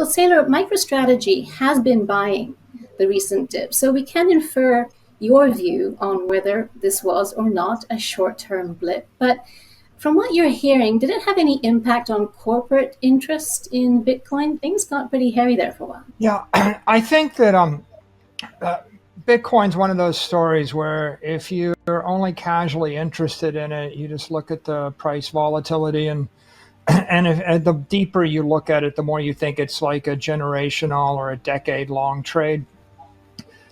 Michael Saylor, MicroStrategy has been buying the recent dip, so we can infer your view on whether this was or not a short-term blip. But from what you're hearing, did it have any impact on corporate interest in Bitcoin? Things got pretty hairy there for a while. Yeah, I think that Bitcoin's one of those stories where if you're only casually interested in it, you just look at the price volatility and the deeper you look at it, the more you think it's like a generational or a decade-long trade.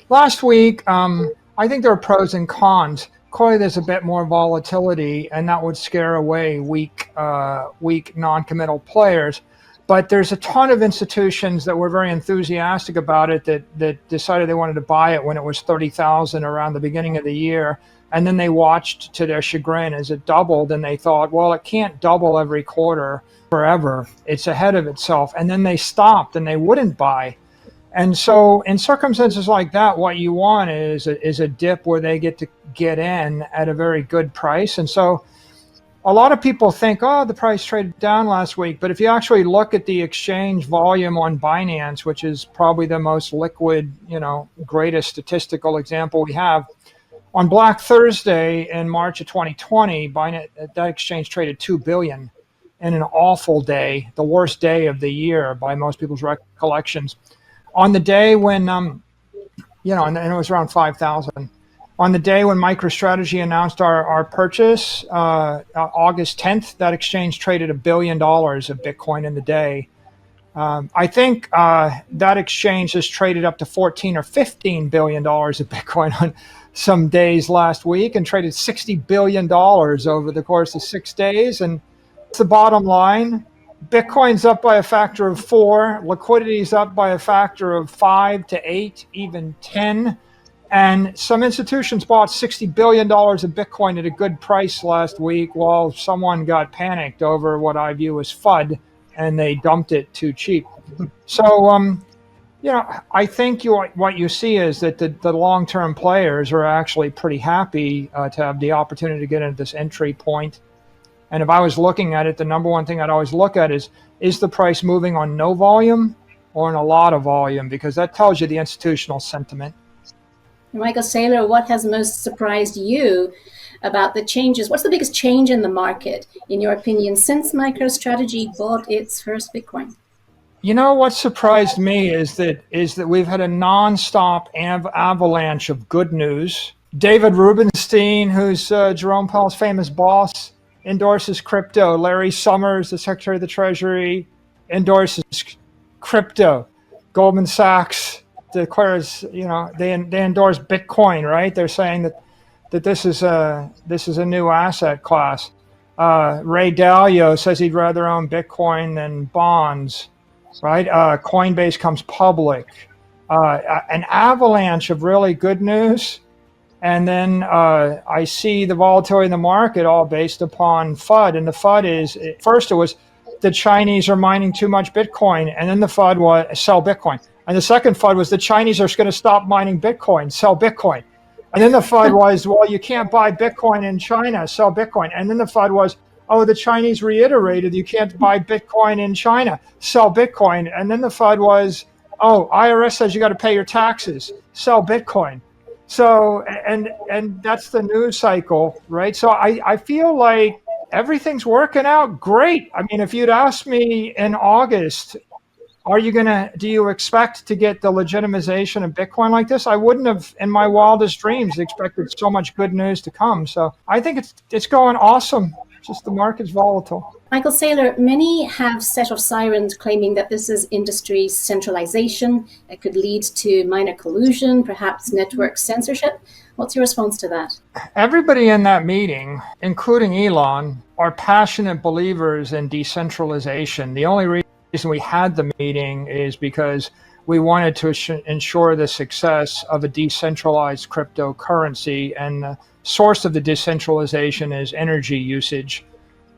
Last week, I think there are pros and cons. Clearly, there's a bit more volatility, and that would scare away weak non-committal players. But there's a ton of institutions that were very enthusiastic about it that decided they wanted to buy it when it was 30,000 around the beginning of the year. And then they watched to their chagrin as it doubled, and they thought, well, it can't double every quarter forever. It's ahead of itself. And then they stopped and they wouldn't buy. And so in circumstances like that, what you want is a dip where they get to get in at a very good price. And so a lot of people think, oh, the price traded down last week. But if you actually look at the exchange volume on Binance, which is probably the most liquid, greatest statistical example we have, on Black Thursday in March of 2020, Binance, that exchange traded $2 billion in an awful day, the worst day of the year by most people's recollections. On the day when, and it was around 5,000. On the day when MicroStrategy announced our purchase, August 10th, that exchange traded $1 billion of Bitcoin in the day. I think that exchange has traded up to $14 or $15 billion of Bitcoin on some days last week and traded $60 billion over the course of 6 days. And it's the bottom line. Bitcoin's up by a factor of 4. Liquidity is up by a factor of 5 to 8, even 10. And some institutions bought $60 billion of Bitcoin at a good price last week while someone got panicked over what I view as FUD and they dumped it too cheap. So, I think what you see is that the long-term players are actually pretty happy to have the opportunity to get into this entry point. And if I was looking at it, the number one thing I'd always look at is the price moving on no volume or on a lot of volume? Because that tells you the institutional sentiment. Michael Saylor, what has most surprised you about the changes? What's the biggest change in the market, in your opinion, since MicroStrategy bought its first Bitcoin? What surprised me is that we've had a nonstop avalanche of good news. David Rubenstein, who's Jerome Powell's famous boss, endorses crypto. Larry Summers, the Secretary of the Treasury, endorses crypto. Goldman Sachs declares, they endorse Bitcoin, right? They're saying that this is a new asset class. Ray Dalio says he'd rather own Bitcoin than bonds, right? Coinbase comes public. An avalanche of really good news. And then I see the volatility in the market all based upon FUD. And the FUD is, first it was the Chinese are mining too much Bitcoin. And then the FUD was sell Bitcoin. And the second FUD was the Chinese are going to stop mining Bitcoin, sell Bitcoin. And then the FUD was, well, you can't buy Bitcoin in China, sell Bitcoin. And then the FUD was, oh, the Chinese reiterated you can't buy Bitcoin in China, sell Bitcoin. And then the FUD was, oh, IRS says you got to pay your taxes, sell Bitcoin. So, and that's the news cycle, right? So I feel like everything's working out great. I mean, if you'd asked me in August, do you expect to get the legitimization of Bitcoin like this? I wouldn't have in my wildest dreams expected so much good news to come. So I think it's going awesome. Just the market's volatile. Michael Saylor, many have set off sirens claiming that this is industry centralization. It could lead to minor collusion, perhaps network censorship. What's your response to that? Everybody in that meeting, including Elon, are passionate believers in decentralization. The only reason we had the meeting is because we wanted to ensure the success of a decentralized cryptocurrency, and the source of the decentralization is energy usage.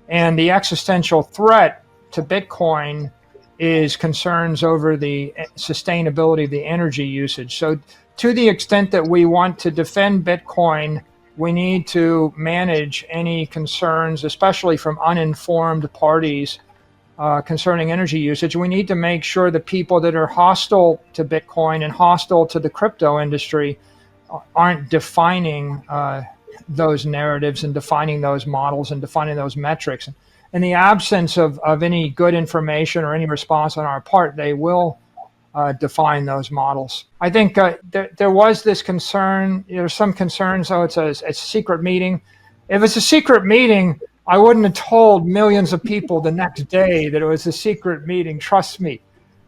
And the existential threat to Bitcoin is concerns over the sustainability of the energy usage. So to the extent that we want to defend Bitcoin, we need to manage any concerns, especially from uninformed parties, concerning energy usage. We need to make sure that people that are hostile to Bitcoin and hostile to the crypto industry aren't defining those narratives and defining those models and defining those metrics. In the absence of any good information or any response on our part, they will define those models. I think there was this concern. There's some concerns. Oh, it's a secret meeting. If it's a secret meeting, I wouldn't have told millions of people the next day that it was a secret meeting. Trust me.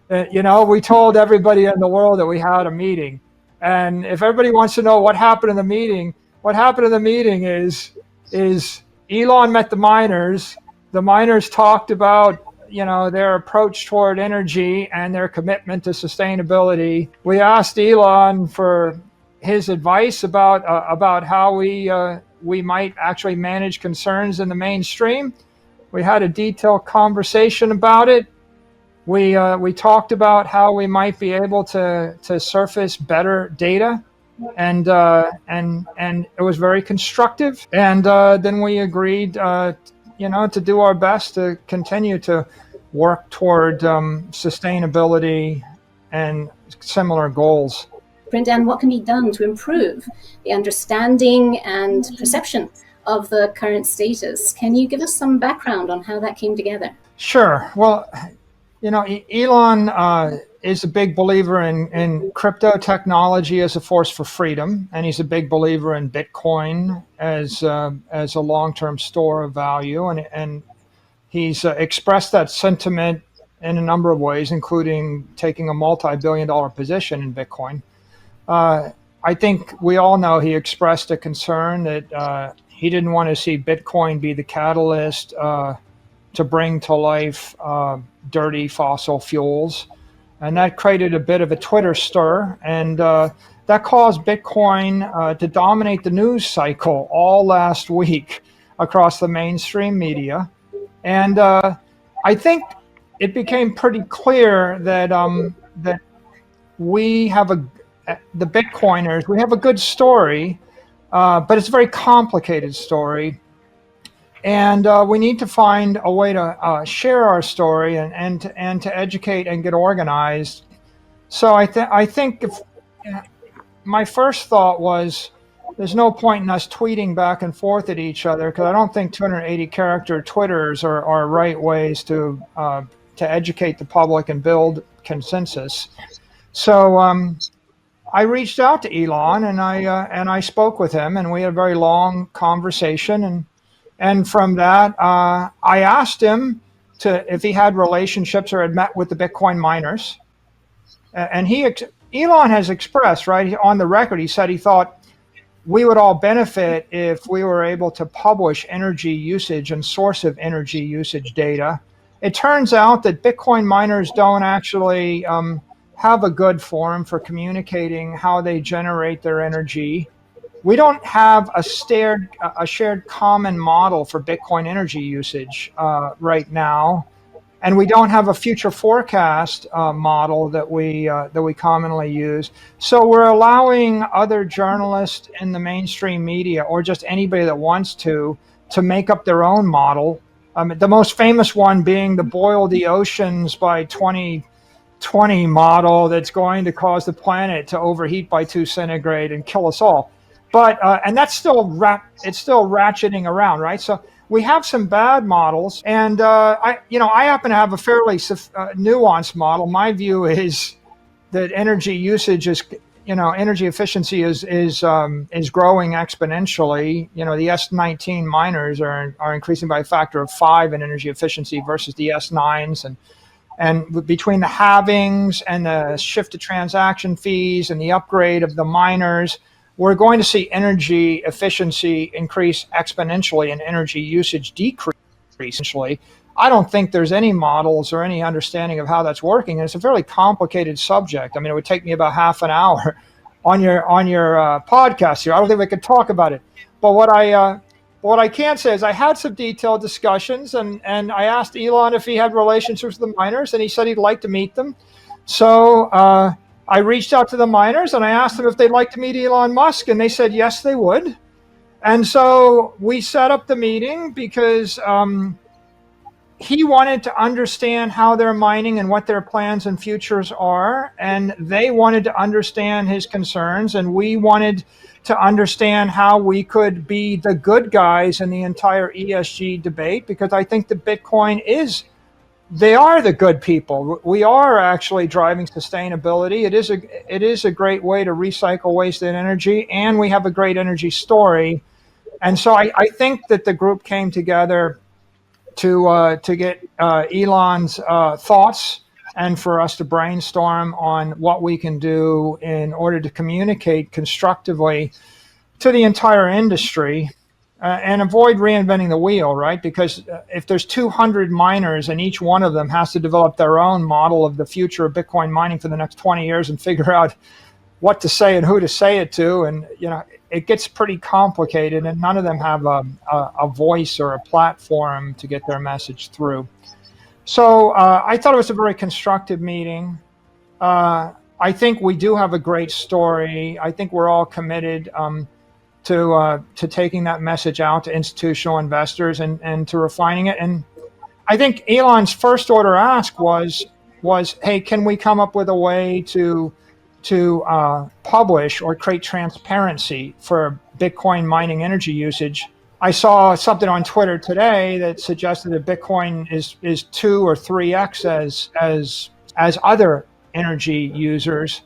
We told everybody in the world that we had a meeting. And if everybody wants to know what happened in the meeting, what happened in the meeting is Elon met the miners. The miners talked about their approach toward energy and their commitment to sustainability. We asked Elon for his advice about how we might actually manage concerns in the mainstream. We had a detailed conversation about it. We talked about how we might be able to surface better data, and it was very constructive. And then we agreed, to do our best to continue to work toward sustainability and similar goals. And what can be done to improve the understanding and perception of the current status? Can you give us some background on how that came together? Sure. Well, Elon is a big believer in crypto technology as a force for freedom, and he's a big believer in Bitcoin as a long-term store of value, and he's expressed that sentiment in a number of ways, including taking a multi-billion-dollar position in Bitcoin. I think we all know he expressed a concern that he didn't want to see Bitcoin be the catalyst to bring to life dirty fossil fuels. And that created a bit of a Twitter stir. And that caused Bitcoin to dominate the news cycle all last week across the mainstream media. And I think it became pretty clear that that we have the Bitcoiners, we have a good story, but it's a very complicated story. And we need to find a way to share our story and to educate and get organized. So I think my first thought was there's no point in us tweeting back and forth at each other, because I don't think 280 character Twitters are right ways to educate the public and build consensus. So I reached out to Elon and I spoke with him, and we had a very long conversation. And from that, I asked him if he had relationships or had met with the Bitcoin miners. And Elon has expressed, right, on the record, he said he thought we would all benefit if we were able to publish energy usage and source of energy usage data. It turns out that Bitcoin miners don't actually have a good forum for communicating how they generate their energy. We don't have a shared common model for Bitcoin energy usage right now, and we don't have a future forecast model that we commonly use. So we're allowing other journalists in the mainstream media, or just anybody that wants to make up their own model. The most famous one being the boil the oceans by 2020 model that's going to cause the planet to overheat by 2 centigrade and kill us all. But and that's still ratcheting around, right? So we have some bad models, and I happen to have a fairly nuanced model. My view is that energy usage energy efficiency is growing exponentially. The S19 miners are increasing by a factor of 5 in energy efficiency versus the S9s, and between the halvings and the shift to transaction fees and the upgrade of the miners, we're going to see energy efficiency increase exponentially and energy usage decrease exponentially. I don't think there's any models or any understanding of how that's working, and it's a fairly complicated subject. I mean, it would take me about half an hour on your podcast here. I don't think we could talk about it. But what I can say is I had some detailed discussions, and I asked Elon if he had relationships with the miners, and he said he'd like to meet them. So I reached out to the miners and I asked them if they'd like to meet Elon Musk, and they said yes, they would. And so we set up the meeting because he wanted to understand how they're mining and what their plans and futures are, and they wanted to understand his concerns, and we wanted to understand how we could be the good guys in the entire ESG debate, because I think the Bitcoin is, they are the good people. We are actually driving sustainability. It is a great way to recycle wasted energy, and we have a great energy story. And so I think that the group came together to get Elon's thoughts, and for us to brainstorm on what we can do in order to communicate constructively to the entire industry, and avoid reinventing the wheel, right? Because if there's 200 miners and each one of them has to develop their own model of the future of Bitcoin mining for the next 20 years and figure out what to say and who to say it to, and it gets pretty complicated, and none of them have a voice or a platform to get their message through. So I thought it was a very constructive meeting. I think we do have a great story. I think we're all committed to taking that message out to institutional investors, and to refining it. And I think Elon's first order ask was, hey, can we come up with a way to publish or create transparency for Bitcoin mining energy usage? I saw something on Twitter today that suggested that Bitcoin is 2 or 3x as other energy users.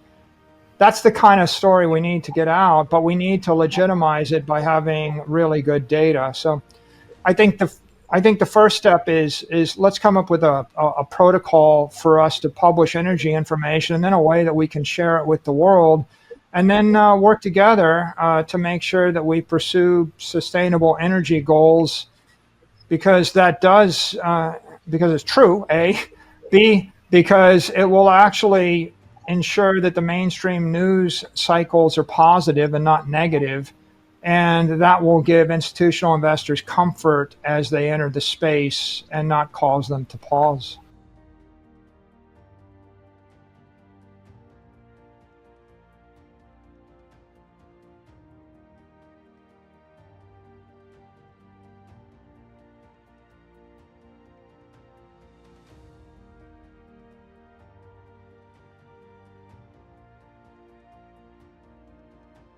That's the kind of story we need to get out, but we need to legitimize it by having really good data. So I think the first step is let's come up with a protocol for us to publish energy information, and then a way that we can share it with the world, and then work together to make sure that we pursue sustainable energy goals, because that does, because it's true, A, B, because it will actually ensure that the mainstream news cycles are positive and not negative. And that will give institutional investors comfort as they enter the space and not cause them to pause.